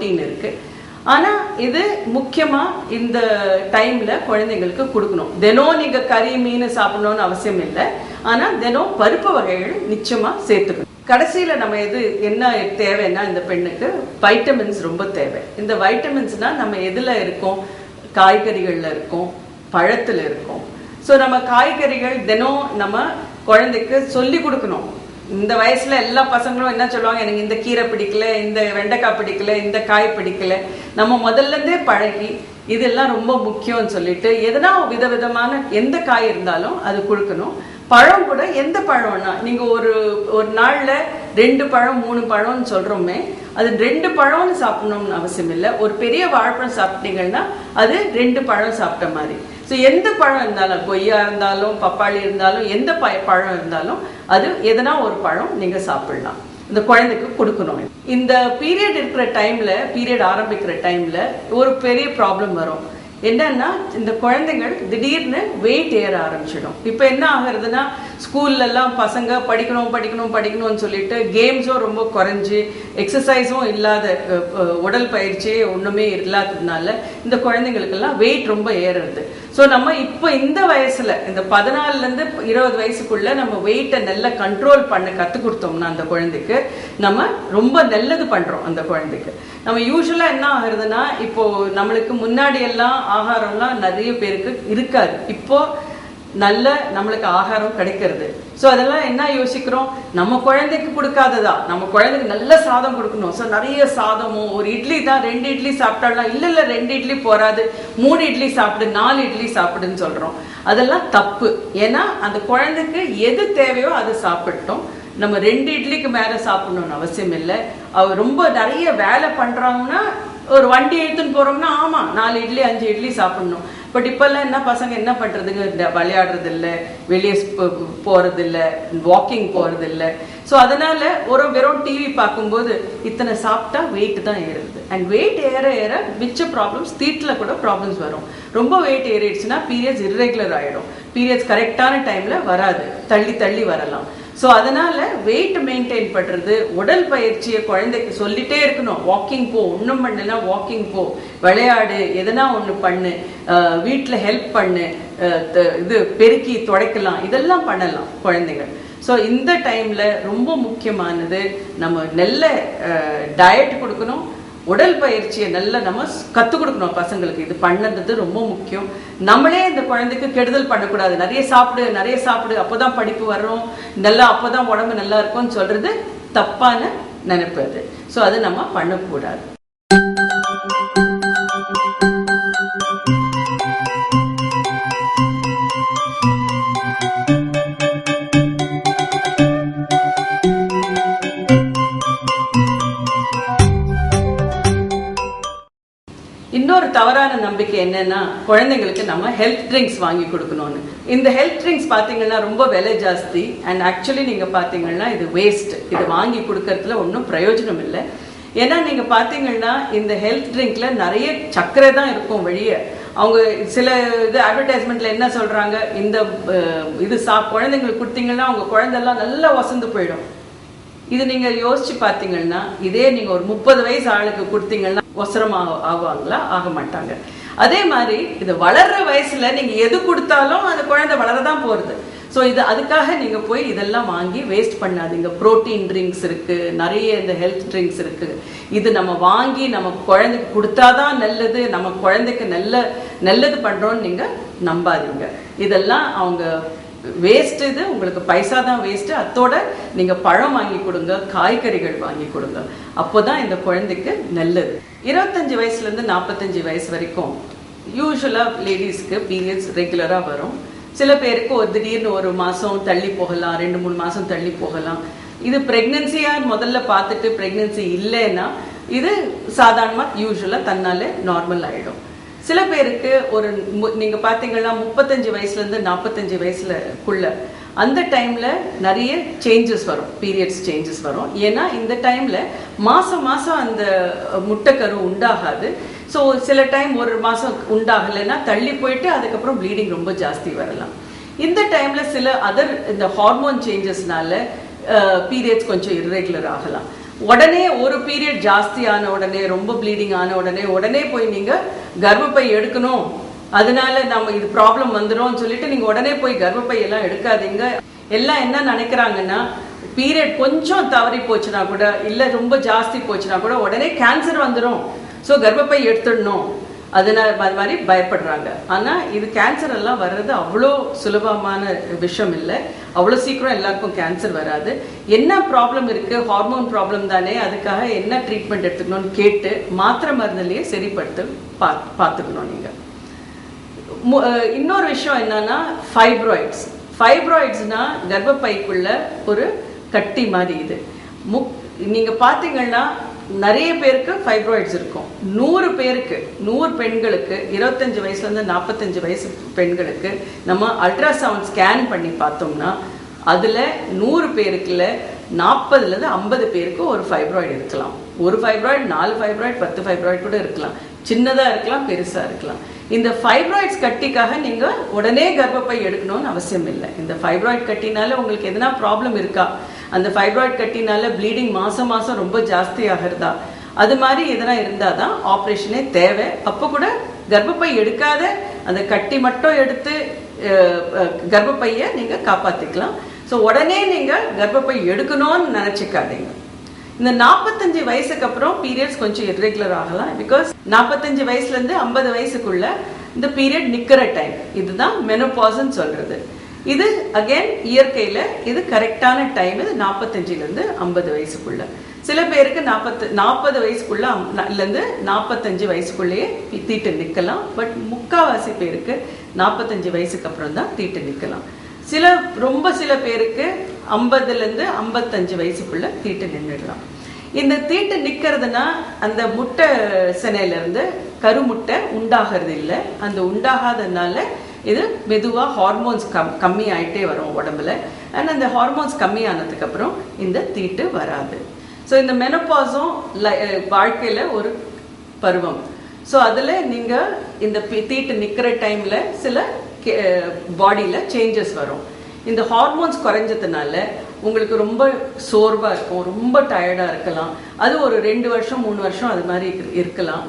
Protein இருக்கு. ஆனா இது முக்கியமா இந்த டைம்ல குழந்தைங்களுக்கு கொடுக்கணும். தினம் நீங்க கறி மீன் சாப்பிடணும்னு அவசியம் இல்லை. ஆனா தினம் பருப்பு வகைகள் நிச்சயமா சேர்த்துக்கணும். கடைசியில நம்ம என்ன தேவைன்னா இந்த பெண்ணுக்கு வைட்டமின்ஸ் ரொம்ப தேவை. இந்த வைட்டமின்ஸ்னா நம்ம எதுல இருக்கோம்? காய்கறிகள்ல இருக்கும், பழத்துல இருக்கும். ஸோ நம்ம காய்கறிகள் தினம் நம்ம குழந்தைக்கு சொல்லி கொடுக்கணும். இந்த வயசுல எல்லா பசங்களும் என்ன சொல்லுவாங்க, எனக்கு இந்த கீரை பிடிக்கல, இந்த வெண்டைக்காய் பிடிக்கல, இந்த காய் பிடிக்கல. நம்ம முதல்ல இருந்தே பழகி இதெல்லாம் ரொம்ப முக்கியம்னு சொல்லிட்டு எதனா விதவிதமான எந்த காய் இருந்தாலும் அது கொடுக்கணும். பழம் கூட எந்த பழம்னா நீங்க ஒரு நாள்ல 2 பழம் 3 பழம்னு சொல்றோமே, அது 2 பழம்னு சாப்பிடணும்னு அவசியம் இல்லை. ஒரு பெரிய வாழைப்பழம் சாப்பிட்டீங்கன்னா அது 2 பழம் சாப்பிட்ட மாதிரி. ஸோ எந்த பழம் இருந்தாலும், கொய்யா இருந்தாலும், பப்பாளி இருந்தாலும், எந்த பழம் இருந்தாலும் அது எதனா ஒரு பழம் நீங்க சாப்பிடலாம். இந்த குழந்தைக்கு கொடுக்கணும். இந்த பீரியட் இருக்கிற டைம்ல, பீரியட் ஆரம்பிக்கிற டைம்ல ஒரு பெரிய ப்ராப்ளம் வரும். என்னன்னா இந்த குழந்தைகள் திடீர்னு வெயிட் ஏற ஆரம்பிச்சிடும். இப்போ என்ன ஆகுறதுன்னா, ஸ்கூல்ல எல்லாம் பசங்க படிக்கணும்னு சொல்லிட்டு கேம்ஸும் ரொம்ப குறைஞ்சி, எக்ஸசைஸும் இல்லாத, உடல் பயிற்சியே ஒண்ணுமே இல்லாததுனால இந்த குழந்தைங்களுக்கெல்லாம் வெயிட் ரொம்ப ஏறுறது. ஸோ நம்ம இப்போ இந்த வயசுல, இந்த 14ல இருந்து 20 வயசுக்குள்ள நம்ம வெயிட்டை நல்லா கண்ட்ரோல் பண்ண கற்றுக் கொடுத்தோம்னா அந்த குழந்தைக்கு நம்ம ரொம்ப நல்லது பண்றோம். அந்த குழந்தைக்கு நம்ம யூஸ்வலா என்ன ஆகுறதுன்னா, இப்போ நம்மளுக்கு முன்னாடி எல்லாம் ஆகாரம்லாம் நிறைய பேருக்கு இருக்காது. இப்போ நல்ல நம்மளுக்கு ஆகாரம் கிடைக்கிறது. ஸோ அதெல்லாம் என்ன யோசிக்கிறோம், நம்ம குழந்தைக்கு கொடுக்காததா, நம்ம குழந்தைக்கு நல்ல சாதம் கொடுக்கணும். ஸோ நிறைய சாதமும், ஒரு இட்லி தான் 2 இட்லி சாப்பிட்டாலாம், இல்லை 2 இட்லி போறாது, 3 இட்லி சாப்பிடு, 4 இட்லி சாப்பிடுன்னு சொல்றோம். அதெல்லாம் தப்பு. ஏன்னா அந்த குழந்தைக்கு எது தேவையோ அது சாப்பிட்டோம். நம்ம 2 இட்லிக்கு மேல சாப்பிடணும்னு அவசியம் இல்லை. அவர் ரொம்ப நிறைய வேலை பண்றாங்கன்னா, ஒரு வண்டி எடுத்துன்னு போறோம்னா ஆமா 4 இட்லி 5 இட்லி சாப்பிடணும். பட் இப்பெல்லாம் என்ன பசங்க என்ன பண்றதுங்க, விளையாடுறது இல்லை, வெளியே போறது இல்லை, வாக்கிங் போறது இல்லை. ஸோ அதனால வெறும் டிவி பார்க்கும்போது இத்தனை சாப்பிட்டா வெயிட் தான் ஏறுது. அண்ட் வெயிட் ஏற ஏற மிச்ச ப்ராப்ளம்ஸ், தீட்டில் கூட ப்ராப்ளம்ஸ் வரும். ரொம்ப வெயிட் ஏறிடுச்சுன்னா பீரியட்ஸ் இர்ரெகுலர் ஆகிடும். பீரியட்ஸ் கரெக்டான டைம்ல வராது, தள்ளி வரலாம். ஸோ அதனால வெயிட் மெயின்டைன் பண்றது, உடல் பயிற்சியை குழந்தைக்கு சொல்லிட்டே இருக்கணும். வாக்கிங் போ, ஒன்றும் பண்ணலன்னா வாக்கிங் போ, விளையாடு, எதனா ஒன்று பண்ணு, வீட்டில் ஹெல்ப் பண்ணு, இது பெருக்கி துடைக்கலாம், இதெல்லாம் பண்ணலாம் குழந்தைகள். ஸோ இந்த டைம்ல ரொம்ப முக்கியமானது நம்ம நல்ல டயட் கொடுக்கணும். உடல் பயிற்சியை நல்லா நம்ம கற்றுக் கொடுக்கணும் பசங்களுக்கு. இது பண்ணது ரொம்ப முக்கியம். நம்மளே இந்த குழந்தைக்கு கெடுதல் பண்ணக்கூடாது. நிறைய சாப்பிடு, அப்போதான் படிப்பு வரும், நல்லா அப்போதான் உடம்பு நல்லா இருக்கும்னு சொல்றது தப்பான நினைப்பு அது. ஸோ அது நம்ம பண்ணக்கூடாது. இன்னொரு தவறான நம்பிக்கை என்னன்னா, குழந்தைங்களுக்கு நம்ம ஹெல்த் ட்ரிங்க்ஸ் வாங்கி கொடுக்கணும்னு. இந்த ஹெல்த் ட்ரிங்க்ஸ் பார்த்தீங்கன்னா ரொம்ப விலை ஜாஸ்தி. அண்ட் ஆக்சுவலி நீங்க பார்த்தீங்கன்னா இது வேஸ்ட். இது வாங்கி கொடுக்கறதுல ஒன்றும் பிரயோஜனம் இல்லை. ஏன்னா நீங்க பார்த்தீங்கன்னா இந்த ஹெல்த் ட்ரிங்க்ல நிறைய சர்க்கரை தான் இருக்கும் வெளியே. அவங்க சில இது அட்வர்டைஸ்மெண்ட்ல என்ன சொல்றாங்க, இந்த இது குழந்தைங்களுக்கு கொடுத்தீங்கன்னா அவங்க குழந்தைலாம் நல்லா வசந்து போயிடும். இது நீங்க யோசிச்சு பார்த்தீங்கன்னா, இதே நீங்க ஒரு 30 வயசு ஆளுக்கு கொடுத்தீங்கன்னா ஒசரம் ஆவாங்களா? ஆக மாட்டாங்க. அதே மாதிரி இது வளர்ற வயசுல நீங்க எது கொடுத்தாலும் அந்த குழந்தை வளரதான் போறது. ஸோ இது அதுக்காக நீங்க போய் இதெல்லாம் வாங்கி வேஸ்ட் பண்ணாதீங்க. புரோட்டீன் ட்ரிங்க்ஸ் இருக்கு, நிறைய இந்த ஹெல்த் ட்ரிங்க்ஸ் இருக்கு. இது நம்ம வாங்கி நம்ம குழந்தைக்கு கொடுத்தாதான் நல்லது, நம்ம குழந்தைக்கு நல்லது பண்றோம்னு நீங்க நம்பாதீங்க. இதெல்லாம் அவங்க வேஸ்ட். இது உங்களுக்கு பைசா தான் வேஸ்ட். அதோட நீங்க பழம் வாங்கி கொடுங்க, காய்கறிகள் வாங்கி கொடுங்க. அப்போதான் இந்த குழந்தைக்கு நல்லது. 25 வயசுல இருந்து 45 வயசு வரைக்கும் யூஸ்வலா லேடிஸ்க்கு பீரியட்ஸ் ரெகுலரா வரும். சில பேருக்கு திடீர்னு ஒரு மாசம் தள்ளி போகலாம், 2-3 மாசம் தள்ளி போகலாம். இது பிரெக்னன்சியா முதல்ல பார்த்துட்டு பிரெக்னன்சி இல்லைன்னா இது சாதாரணமா யூஸ்வலா தன்னாலே நார்மல் ஆயிடும். சில பேருக்கு நீங்க பாத்தீங்கன்னா 35 வயசுல இருந்து 45 வயசுலக்குள்ள அந்த டைம்ல நிறைய சேஞ்சஸ் வரும், பீரியட்ஸ் சேஞ்சஸ் வரும். ஏன்னா இந்த டைம்ல மாசம் அந்த முட்டைக்கரு உண்டாகாது. ஸோ சில டைம் ஒரு மாசம் உண்டாகலைன்னா தள்ளி போயிட்டு அதுக்கப்புறம் ப்ளீடிங் ரொம்ப ஜாஸ்தி வரலாம். இந்த டைம்ல சில இந்த ஹார்மோன் சேஞ்சஸ்னால பீரியட்ஸ் கொஞ்சம் இர்ரெகுலர் ஆகலாம். உடனே ஒரு பீரியட் ஜாஸ்தி ஆன உடனே, ரொம்ப ப்ளீடிங் ஆன உடனே போய் நீங்க கர்ப்பப்பை எடுக்கணும், அதனால நம்ம இது ப்ராப்ளம் வந்துடும் சொல்லிட்டு நீங்க உடனே போய் கர்ப்பப்பை எல்லாம் எடுக்காதீங்க. எல்லாம் என்ன நினைக்கிறாங்கன்னா, பீரியட் கொஞ்சம் தவறி போச்சுன்னா கூட, இல்ல ரொம்ப ஜாஸ்தி போச்சுன்னா கூட உடனே கேன்சர் வந்துடும், ஸோ கர்ப்பப்பை எடுத்துடணும், அதனால அது மாதிரி பயப்படுறாங்க. ஆனா இது கேன்சர் எல்லாம் வர்றது அவ்வளோ சுலபமான விஷயம் இல்லை. அவ்வளோ சீக்கிரம் எல்லாருக்கும் கேன்சர் வராது. என்ன ப்ராப்ளம் இருக்கு, ஹார்மோன் ப்ராப்ளம் தானே, அதுக்காக என்ன ட்ரீட்மெண்ட் எடுத்துக்கணும்னு கேட்டு மாத்திரை மருந்துலேயே சரிப்படுத்த பார்த்துக்கணும் நீங்க. இன்னொரு விஷயம் என்னன்னா ஃபைப்ராய்ட்ஸ்னா கர்ப்பப்பைக்குள்ள ஒரு கட்டி மாதிரி. இது நீங்க பாத்தீங்கன்னா நிறைய பேருக்கு ஃபைப்ராய்ட்ஸ் இருக்கும். 100 பேருக்கு, 100 பெண்களுக்கு, 25 வயசுல இருந்து 45 வயசு பெண்களுக்கு நம்ம அல்ட்ராசவுண்ட் ஸ்கேன் பண்ணி பார்த்தோம்னா அதுல 100 பேருக்குல 40ல இருந்து 50 பேருக்கு ஒரு ஃபைப்ராய்டு இருக்கலாம். ஒரு ஃபைப்ராய்டு, 4 ஃபைப்ராய்டு, 10 ஃபைப்ராய்டு கூட இருக்கலாம். சின்னதா இருக்கலாம், பெருசா இருக்கலாம். இந்த ஃபைப்ராய்ட்ஸ் கட்டிக்காக நீங்க உடனே கர்ப்பப்பை எடுக்கணும்னு அவசியம் இல்லை. இந்த ஃபைப்ராய்டு கட்டினால உங்களுக்கு எதனா ப்ராப்ளம் இருக்கா, அந்த ஃபைப்ராய்டு கட்டினால ப்ளீடிங் மாசம் ரொம்ப ஜாஸ்தி ஆகிறதா, அது மாதிரி எதனா இருந்தாதான் ஆப்ரேஷனே தேவை. அப்போ கூட கர்ப்பப்பை எடுக்காத அந்த கட்டி மட்டும் எடுத்து கர்ப்பப்பையை நீங்க காப்பாத்திக்கலாம். ஸோ உடனே நீங்க கர்ப்பப்பை எடுக்கணும்னு நினைச்சுக்காதீங்க. இந்த 45 வயசுக்கு அப்புறம் பீரியட்ஸ் கொஞ்சம் இர்ரெகுலர் ஆகலாம். பிகாஸ் 45 வயசுல இருந்து 50 வயசுக்குள்ள இந்த பீரியட் நிக்கிற டைம், இதுதான் மெனோபாஸ்ன்னு சொல்றது. இது அகைன் இயற்கையில இது கரெக்டான டைம். இது 45ல இருந்து 50 வயசுக்குள்ள. சில பேருக்கு 40 வயசுக்குள்ள இருந்து 45 வயசுக்குள்ளேயே தீட்டு நிக்கலாம். பட் முக்காவாசி பேருக்கு 45 வயசுக்கு அப்புறம் தான் தீட்டு நிக்கலாம். சில பேருக்கு 50ல இருந்து 55 வயசுக்குள்ள தீட்டு நின்றுடலாம். இந்த தீட்டு நிக்கிறதுனா அந்த முட்டை செனையில இருந்து கருமுட்டை உண்டாகிறது இல்லை. அந்த உண்டாகாதனால இது மெதுவா ஹார்மோன்ஸ் கம்மி ஆயிட்டே வரும் உடம்புல. அண்ட் அந்த ஹார்மோன்ஸ் கம்மி ஆனதுக்கு அப்புறம் இந்த தீட்டு வராது. ஸோ இந்த மெனோபாஸும் வாழ்க்கையில ஒரு பருவம். ஸோ அதுல நீங்க இந்த தீட்டு நிக்கிற டைம்ல சில பாடியில சேஞ்சஸ் வரும். இந்த ஹார்மோன்ஸ் குறைஞ்சதுனால உங்களுக்கு ரொம்ப சோர்வா இருக்கும், ரொம்ப டயர்டா இருக்கலாம். அது ஒரு 2 வருஷம் 3 வருஷம் அது மாதிரி இருக்கலாம்.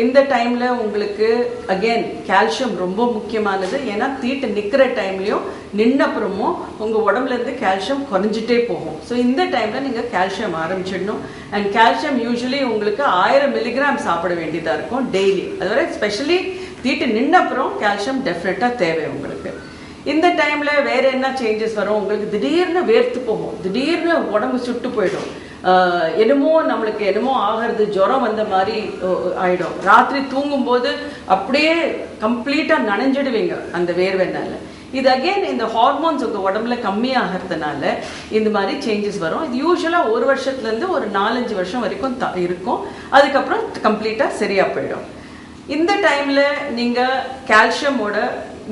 இந்த டைம்ல உங்களுக்கு அகெயின் கால்சியம் ரொம்ப முக்கியமானது. ஏன்னா தீட்டு நிக்கிற டைம்லயும் நின்னப்புறமும் உங்க உடம்புல இருந்து கால்சியம் குறைஞ்சிட்டே போகும். ஸோ இந்த டைம்ல நீங்க கால்சியம் ஆரம்பிச்சிடணும். அண்ட் கால்சியம் யூஸ்வலி உங்களுக்கு 1000 மில்லிகிராம் சாப்பிட வேண்டியதா இருக்கும் டெய்லி. அதுவரை ஸ்பெஷலி தீட்டு நின்னப்புறம் கால்சியம் டெஃபினட்டா தேவை உங்களுக்கு. இந்த டைம்ல வேற என்ன சேஞ்சஸ் வரும், உங்களுக்கு திடீர்னு வேர்த்து போகும், திடீர்னு உடம்பு சுட்டு போயிடும், நம்மளுக்கு என்னமோ ஆகிறது, ஜுரம் வந்த மாதிரி ஆயிடும். ராத்திரி தூங்கும் போது அப்படியே கம்ப்ளீட்டா நனைஞ்சிடுவீங்க அந்த வேர்வைனால. இது அகெயின் இந்த ஹார்மோன்ஸ் உங்க உடம்புல கம்மியாகிறதுனால இந்த மாதிரி சேஞ்சஸ் வரும். இது யூஸ்வலா 1 வருஷத்துல இருந்து ஒரு 4-5 வருஷம் வரைக்கும் இருக்கும். அதுக்கப்புறம் கம்ப்ளீட்டா சரியா போயிடும். இந்த டைம்ல நீங்க கால்சியமோட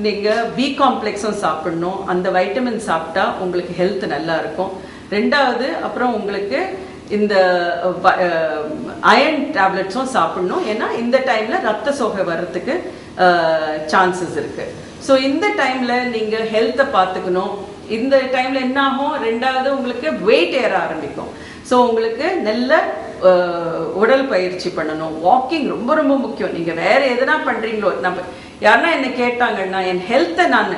நீங்க பி காம்ப்ளெக்ஸும் சாப்பிடணும். அந்த வைட்டமின் சாப்பிட்டா உங்களுக்கு ஹெல்த் நல்லா இருக்கும். ரெண்டாவது அப்புறம் உங்களுக்கு இந்த அயன் டேப்லெட்ஸும் சாப்பிடணும். ஏன்னா இந்த டைம்ல ரத்த சோகை வர்றதுக்கு சான்சஸ் இருக்கு. ஸோ இந்த டைம்ல நீங்க ஹெல்த்தை பார்த்துக்கணும். இந்த டைம்ல என்ன ஆகும், ரெண்டாவது உங்களுக்கு வெயிட் ஏற ஆரம்பிக்கும். ஸோ உங்களுக்கு நல்ல உடல் பயிற்சி பண்ணணும். வாக்கிங் ரொம்ப ரொம்ப முக்கியம். நீங்க வேற எதனா பண்றீங்களோ, நம்ம யாருன்னா என்ன கேட்டாங்கன்னா என் ஹெல்த்தை நான்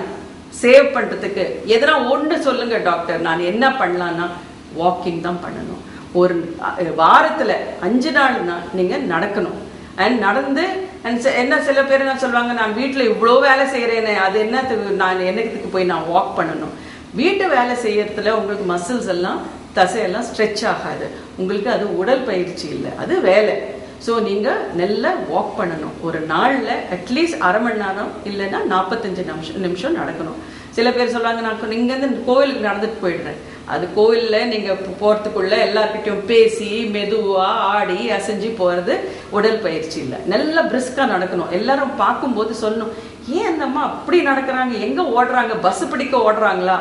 சேவ் பண்றதுக்கு எதனா ஒன்று சொல்லுங்க டாக்டர், நான் என்ன பண்ணலான்னா வாக்கிங் தான் பண்ணணும். ஒரு வாரத்துல 5 நாள்னா நீங்க நடக்கணும். அண்ட் நடந்து என்ன சில பேர் என்ன சொல்லுவாங்க, நான் வீட்டுல இவ்வளோ வேலை செய்யறேனே, அது என்னத்துக்கு நான் என்னத்துக்கு போய் நான் வாக் பண்ணணும். வீட்டு வேலை செய்யறதுல உங்களுக்கு மசில்ஸ் எல்லாம் தசையெல்லாம் ஸ்ட்ரெச் ஆகாது. உங்களுக்கு அது உடல் பயிற்சி இல்லை, அது வேலை. ஸோ நீங்க நல்ல வாக் பண்ணணும். ஒரு நாள்ல அட்லீஸ்ட் 1/2 மணி நேரம் இல்லைன்னா 45 நிமிஷம் நடக்கணும். சில பேர் சொல்லுவாங்க, நான் இங்க இருந்து கோவிலுக்கு நடந்துட்டு போயிடுறேன். அது கோவில்ல நீங்க போறதுக்குள்ள எல்லார்கிட்டையும் பேசி மெதுவா ஆடி அசைஞ்சு போறது உடல் பயிற்சி இல்லை. நல்ல பிரிஸ்கா நடக்கணும். எல்லாரும் பார்க்கும்போது சொல்லணும், ஏன் அந்த அம்மா அப்படி நடக்கிறாங்க, எங்க ஓடுறாங்க, பஸ் பிடிக்க ஓடுறாங்களா?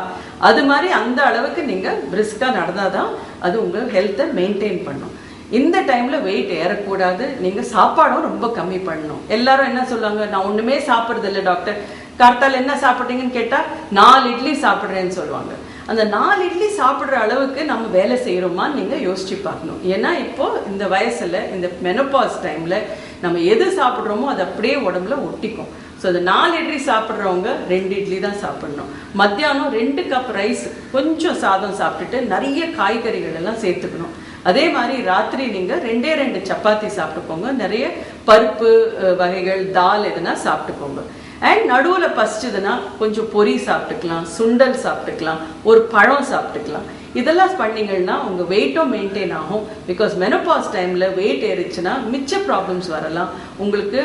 அது மாதிரி அந்த அளவுக்கு நீங்க பிரிஸ்கா நடந்தாதான் அது உங்க ஹெல்த்தை மெயின்டைன் பண்ணும். இந்த டைம்ல வெயிட் ஏறக்கூடாது. நீங்க சாப்பாடும் ரொம்ப கம்மி பண்ணணும். எல்லாரும் என்ன சொல்லுவாங்க, நான் ஒண்ணுமே சாப்பிடுறது இல்லை டாக்டர், கார்த்தால என்ன சாப்பிட்றீங்கன்னு கேட்டா 4 இட்லி சாப்பிடுறேன்னு சொல்லுவாங்க. அந்த 4 இட்லி சாப்பிட்ற அளவுக்கு நம்ம வேலை செய்கிறோமான்னு நீங்கள் யோசிச்சு பார்க்கணும். ஏன்னா இப்போ இந்த வயசில் இந்த மெனோபாஸ் டைமில் நம்ம எது சாப்பிட்றோமோ அது அப்படியே உடம்புல ஒட்டிக்கும். ஸோ அது 4 இட்லி சாப்பிட்றவங்க 2 இட்லி தான் சாப்பிடணும். மத்தியானம் 2 கப் ரைஸ், கொஞ்சம் சாதம் சாப்பிட்டுட்டு நிறைய காய்கறிகள் எல்லாம் சேர்த்துக்கணும். அதே மாதிரி ராத்திரி நீங்கள் 2 சப்பாத்தி சாப்பிட்டுக்கோங்க, நிறைய பருப்பு வகைகள் தால் எதுனா சாப்பிட்டுக்கோங்க. அண்ட் நடுவில் பசிச்சதுன்னா கொஞ்சம் பொரி சாப்பிட்டுக்கலாம், சுண்டல் சாப்பிட்டுக்கலாம், ஒரு பழம் சாப்பிட்டுக்கலாம். இதெல்லாம் பண்ணீங்கன்னா உங்கள் வெயிட்டும் மெயின்டைன் ஆகும். பிகாஸ் மெனோபாஸ் டைமில் வெயிட் ஏறிச்சுன்னா மிச்ச ப்ராப்ளம்ஸ் வரலாம். உங்களுக்கு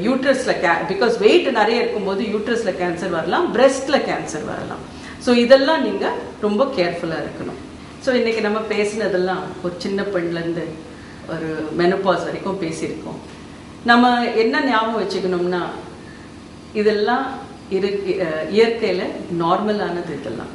யூட்ரஸில் பிகாஸ் வெயிட் நிறைய இருக்கும்போது யூட்ரஸில் கேன்சர் வரலாம், பிரெஸ்ட்டில் கேன்சர் வரலாம். ஸோ இதெல்லாம் நீங்கள் ரொம்ப கேர்ஃபுல்லாக இருக்கணும். ஸோ இன்றைக்கி நம்ம பேசினதெல்லாம் ஒரு சின்ன பெண்லேருந்து ஒரு மெனோபாஸ் வரைக்கும் பேசியிருக்கோம். நம்ம என்ன ஞாபகம் வச்சுக்கணும்னா, இதெல்லாம் இயற்கையில் நார்மலானது. இதெல்லாம்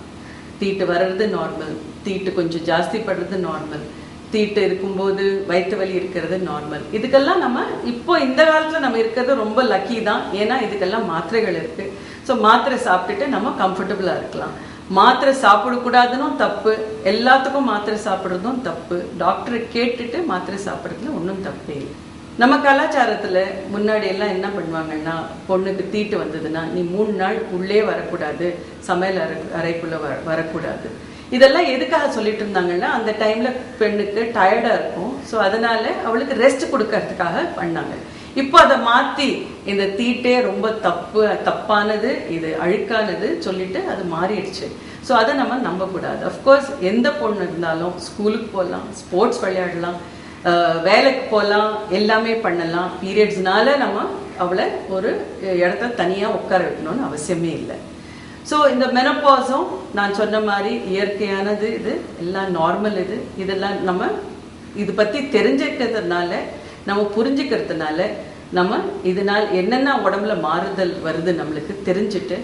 தீட்டு வர்றது நார்மல், தீட்டு கொஞ்சம் ஜாஸ்தி படுறது நார்மல், தீட்டு இருக்கும்போது வயிற்று வலி இருக்கிறது நார்மல். இதுக்கெல்லாம் நம்ம இப்போ இந்த காலத்தில் நம்ம இருக்கிறது ரொம்ப லக்கி தான். ஏன்னா இதுக்கெல்லாம் மாத்திரைகள் இருக்குது. ஸோ மாத்திரை சாப்பிட்டுட்டு நம்ம கம்ஃபர்டபுளாக இருக்கலாம். மாத்திரை சாப்பிடக்கூடாதுன்னு தப்பு, எல்லாத்துக்கும் மாத்திரை சாப்பிட்றதும் தப்பு. டாக்டரை கேட்டுட்டு மாத்திரை சாப்பிட்றதுல ஒன்றும் தப்பே இல்லை. நம்ம கலாச்சாரத்தில் முன்னாடி எல்லாம் என்ன பண்ணுவாங்கன்னா, பொண்ணுக்கு தீட்டு வந்ததுன்னா நீ 3 நாள் உள்ளே வரக்கூடாது, சமையல் அறைக்குள்ளே வரக்கூடாது. இதெல்லாம் எதுக்காக சொல்லிட்டு இருந்தாங்கன்னா, அந்த டைமில் பெண்ணுக்கு டயர்டாக இருக்கும். ஸோ அதனால அவளுக்கு ரெஸ்ட் கொடுக்கறதுக்காக பண்ணாங்க. இப்போ அதை மாற்றி இந்த தீட்டே ரொம்ப தப்பானது, இது அழுக்கானது சொல்லிட்டு அது மாறிடுச்சு. ஸோ அதை நம்ம நம்பக்கூடாது. அஃப்கோர்ஸ் எந்த பொண்ணு இருந்தாலும் ஸ்கூலுக்கு போகலாம், ஸ்போர்ட்ஸ் விளையாடலாம், வேலைக்கு போகலாம், எல்லாமே பண்ணலாம். பீரியட்ஸ்னால நம்ம அவளை ஒரு இடத்த தனியாக உட்கார வைக்கணும்னு அவசியமே இல்லை. ஸோ இந்த மெனோபாஸும் நான் சொன்ன மாதிரி இயற்கையானது, இது எல்லாம் நார்மல். இதெல்லாம் நம்ம இது பற்றி தெரிஞ்சுக்கிறதுனால, நம்ம புரிஞ்சுக்கிறதுனால, நம்ம இதனால் என்னென்ன உடம்புல மாறுதல் வருது நம்மளுக்கு தெரிஞ்சுட்டு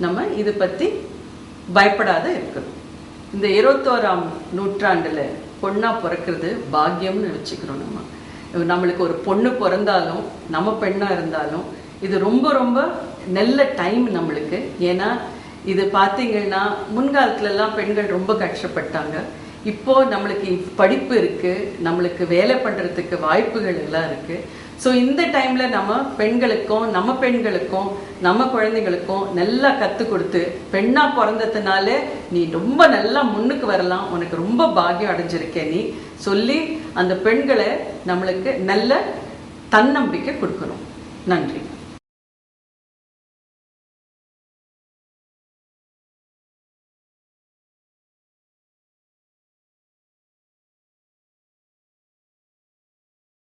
நம்ம இதை பற்றி பயப்படாத இருக்கணும். இந்த 21ஆம் நூற்றாண்டில் பொண்ணா பிறக்கிறது பாக்கியம்னு வச்சுக்கிறோம். நம்மளுக்கு ஒரு பொண்ணு பிறந்தாலும் நம்ம பெண்ணா இருந்தாலும் இது ரொம்ப ரொம்ப நல்ல டைம் நம்மளுக்கு. ஏன்னா இது பார்த்தீங்கன்னா முன்காலத்துலலாம் பெண்கள் ரொம்ப கஷ்டப்பட்டாங்க. இப்போ நம்மளுக்கு படிப்பு இருக்கு, நம்மளுக்கு வேலை பண்றதுக்கு வாய்ப்புகள் எல்லாம் இருக்கு. ஸோ இந்த டைம்ல நம்ம பெண்களுக்கும் நம்ம குழந்தைகளுக்கும் நல்லா கற்றுக் கொடுத்து, பெண்ணா பிறந்ததுனால நீ ரொம்ப நல்லா முன்னுக்கு வரலாம், உனக்கு ரொம்ப பாக்கியம் அடைஞ்சிருக்கே நீ சொல்லி அந்த பெண்களை நம்மளுக்கு நல்ல தன்னம்பிக்கை கொடுக்கணும். நன்றி.